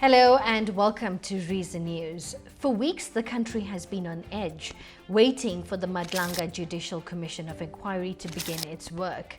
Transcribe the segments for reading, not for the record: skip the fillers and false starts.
Hello and welcome to Reason News. For weeks, the country has been on edge, waiting for the Madlanga Judicial Commission of Inquiry to begin its work.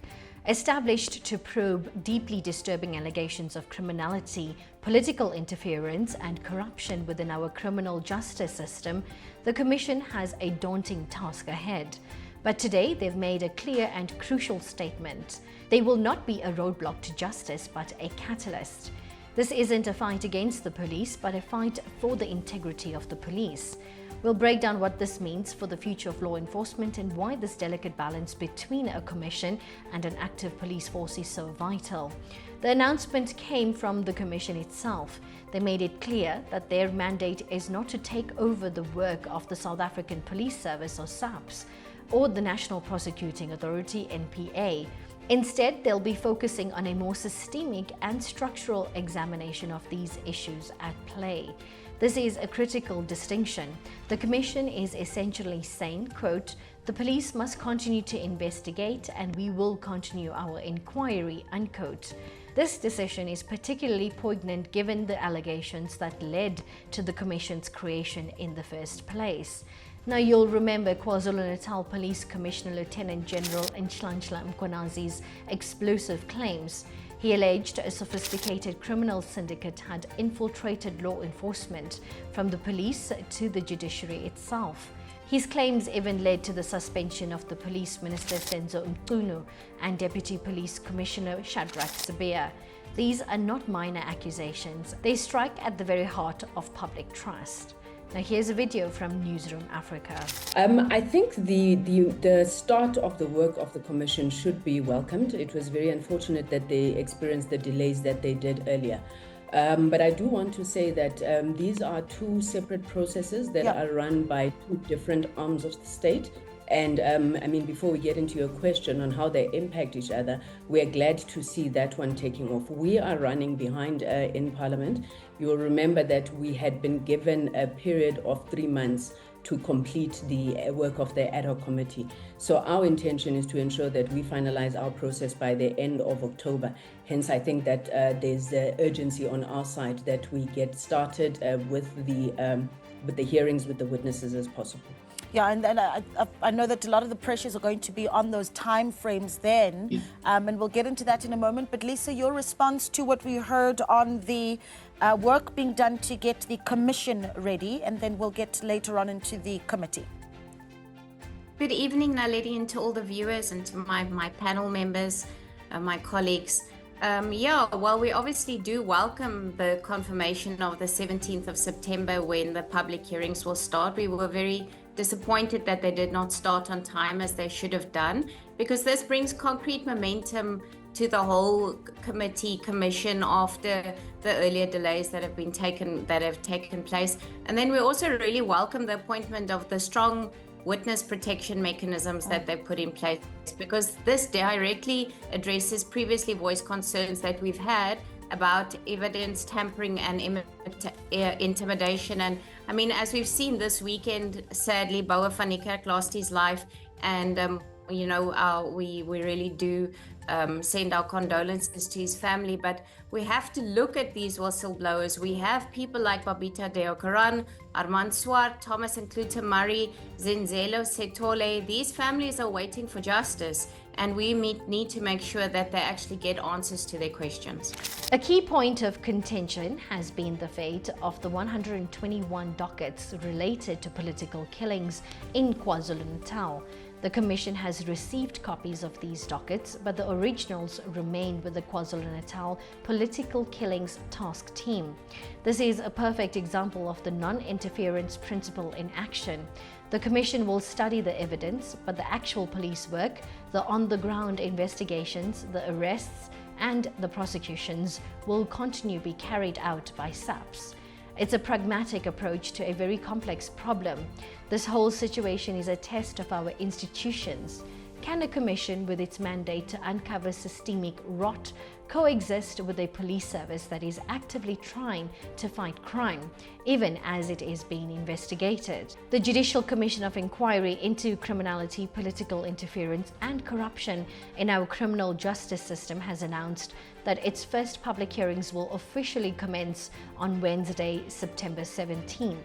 Established to probe deeply disturbing allegations of criminality, political interference and corruption within our criminal justice system, the Commission has a daunting task ahead. But today, they've made a clear and crucial statement. They will not be a roadblock to justice, but a catalyst. This isn't a fight against the police, but a fight for the integrity of the police. We'll break down what this means for the future of law enforcement and why this delicate balance between a commission and an active police force is so vital. The announcement came from the commission itself. They made it clear that their mandate is not to take over the work of the South African Police Service or SAPS or the National Prosecuting Authority NPA. Instead, they'll be focusing on a more systemic and structural examination of these issues at play. This is a critical distinction. The Commission is essentially saying, quote, "The police must continue to investigate and we will continue our inquiry," unquote. This decision is particularly poignant given the allegations that led to the Commission's creation in the first place. Now, you'll remember KwaZulu-Natal Police Commissioner Lieutenant General Nhlanhla Mkhwanazi's explosive claims. He alleged a sophisticated criminal syndicate had infiltrated law enforcement from the police to the judiciary itself. His claims even led to the suspension of the Police Minister Senzo Mchunu and Deputy Police Commissioner Shadrack Sibiya. These are not minor accusations. They strike at the very heart of public trust. Now here's a video from Newzroom Africa. I think the start of the work of the Commission should be welcomed. It was very unfortunate that they experienced the delays that they did earlier. But I do want to say that these are two separate processes that are run by two different arms of the state. And before we get into your question on how they impact each other, we're glad to see that one taking off. We are running behind in Parliament. You will remember that we had been given a period of 3 months to complete the work of the ad hoc committee. So our intention is to ensure that we finalize our process by the end of October. Hence, I think that there's urgency on our side that we get started with the hearings with the witnesses as possible. Yeah, and I know that a lot of the pressures are going to be on those time frames then, and we'll get into that in a moment. But Lisa, your response to what we heard on the work being done to get the commission ready, and then we'll get later on into the committee. Good evening, Naledi, and to all the viewers and to my panel members, my colleagues. We obviously do welcome the confirmation of the 17th of September when the public hearings will start. We were very disappointed that they did not start on time as they should have done, because this brings concrete momentum to the whole commission after the earlier delays that have taken place. And then we also really welcome the appointment of the strong witness protection mechanisms that they put in place, because this directly addresses previously voiced concerns that we've had about evidence tampering and intimidation. And as we've seen this weekend, sadly, Boa van Niekerk lost his life, and we really do send our condolences to his family. But we have to look at these whistleblowers. We have people like Babita Deokaran, Armand Swart, Thomas and Clute Murray, Zenzelo Setole. These families are waiting for justice, and we need to make sure that they actually get answers to their questions. A key point of contention has been the fate of the 121 dockets related to political killings in KwaZulu-Natal. The Commission has received copies of these dockets, but the originals remain with the KwaZulu-Natal Political Killings Task Team. This is a perfect example of the non-interference principle in action. The Commission will study the evidence, but the actual police work, the on-the-ground investigations, the arrests, and the prosecutions will continue to be carried out by SAPS. It's a pragmatic approach to a very complex problem. This whole situation is a test of our institutions. Can a commission with its mandate to uncover systemic rot coexist with a police service that is actively trying to fight crime, even as it is being investigated? The Judicial Commission of Inquiry into Criminality, Political Interference and Corruption in our criminal justice system has announced that its first public hearings will officially commence on Wednesday, September 17th.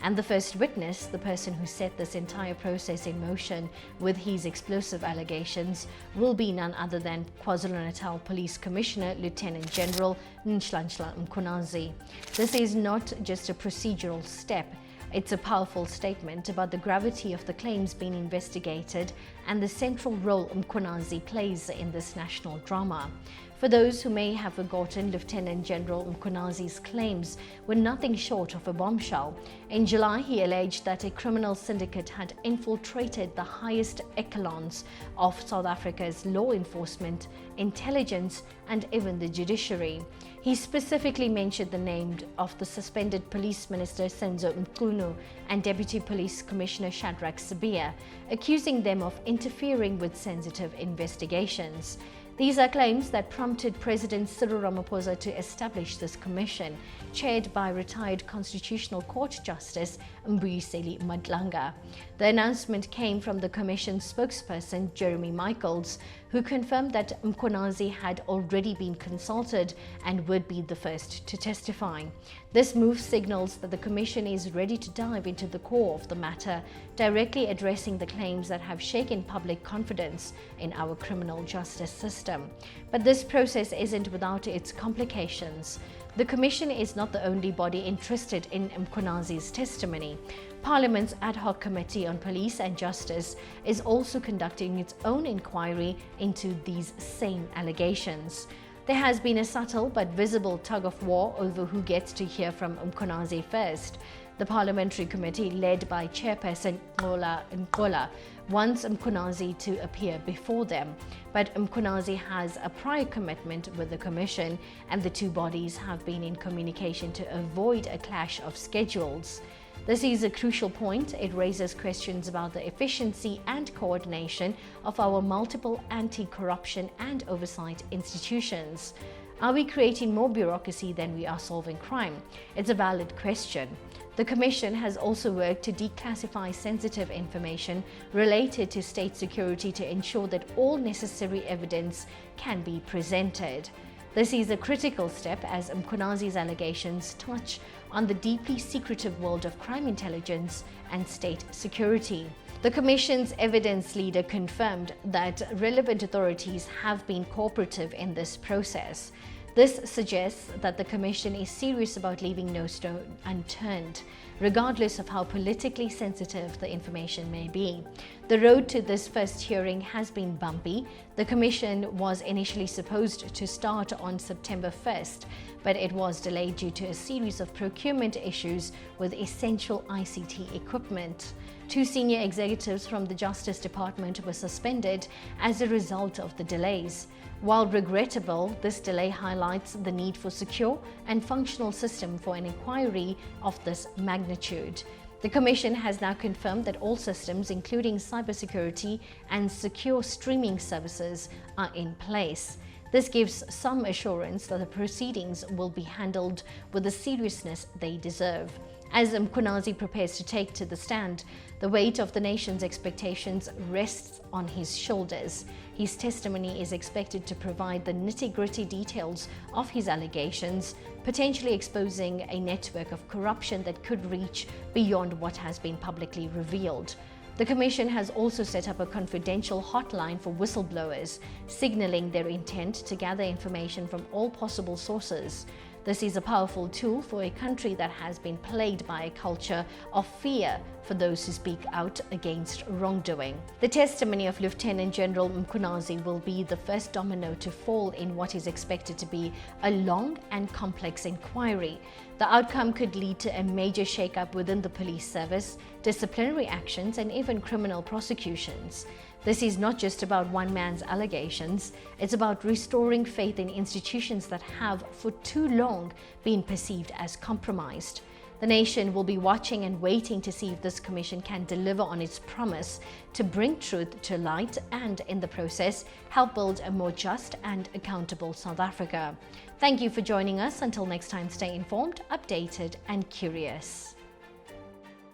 And the first witness, the person who set this entire process in motion with his explosive allegations, will be none other than KwaZulu-Natal Police Commissioner Lieutenant General Nhlanhla Mkhwanazi. This is not just a procedural step. It's a powerful statement about the gravity of the claims being investigated and the central role Mkhwanazi plays in this national drama. For those who may have forgotten, Lieutenant General Mkhwanazi's claims were nothing short of a bombshell. In July, he alleged that a criminal syndicate had infiltrated the highest echelons of South Africa's law enforcement, intelligence, and even the judiciary. He specifically mentioned the name of the suspended Police Minister Senzo Mchunu and Deputy Police Commissioner Shadrack Sibiya, accusing them of interfering with sensitive investigations. These are claims that prompted President Cyril Ramaphosa to establish this commission, chaired by retired Constitutional Court Justice Mbuyiseli Madlanga. The announcement came from the commission's spokesperson, Jeremy Michaels, who confirmed that Mkhwanazi had already been consulted and would be the first to testify. This move signals that the commission is ready to dive into the core of the matter, directly addressing the claims that have shaken public confidence in our criminal justice system. But this process isn't without its complications. The Commission is not the only body interested in Mkhwanazi's testimony. Parliament's Ad Hoc Committee on Police and Justice is also conducting its own inquiry into these same allegations. There has been a subtle but visible tug-of-war over who gets to hear from Mkhwanazi first. The Parliamentary Committee, led by Chairperson Nkola, wants Mkhwanazi to appear before them. But Mkhwanazi has a prior commitment with the Commission, and the two bodies have been in communication to avoid a clash of schedules. This is a crucial point. It raises questions about the efficiency and coordination of our multiple anti-corruption and oversight institutions. Are we creating more bureaucracy than we are solving crime? It's a valid question. The Commission has also worked to declassify sensitive information related to state security to ensure that all necessary evidence can be presented. This is a critical step as Mkhwanazi's allegations touch on the deeply secretive world of crime intelligence and state security. The Commission's evidence leader confirmed that relevant authorities have been cooperative in this process. This suggests that the Commission is serious about leaving no stone unturned, regardless of how politically sensitive the information may be. The road to this first hearing has been bumpy. The Commission was initially supposed to start on September 1st, but it was delayed due to a series of procurement issues with essential ICT equipment. 2 senior executives from the Justice Department were suspended as a result of the delays. While regrettable, this delay highlights the need for secure and functional system for an inquiry of this magnitude. The Commission has now confirmed that all systems, including cybersecurity and secure streaming services, are in place. This gives some assurance that the proceedings will be handled with the seriousness they deserve. As Mkhwanazi prepares to take to the stand, the weight of the nation's expectations rests on his shoulders. His testimony is expected to provide the nitty-gritty details of his allegations, potentially exposing a network of corruption that could reach beyond what has been publicly revealed. The Commission has also set up a confidential hotline for whistleblowers, signaling their intent to gather information from all possible sources. This is a powerful tool for a country that has been plagued by a culture of fear for those who speak out against wrongdoing. The testimony of Lieutenant General Mkhwanazi will be the first domino to fall in what is expected to be a long and complex inquiry. The outcome could lead to a major shake-up within the police service, disciplinary actions, and even criminal prosecutions. This is not just about one man's allegations, it's about restoring faith in institutions that have, for too long, been perceived as compromised. The nation will be watching and waiting to see if this commission can deliver on its promise to bring truth to light and, in the process, help build a more just and accountable South Africa. Thank you for joining us. Until next time, stay informed, updated, and curious.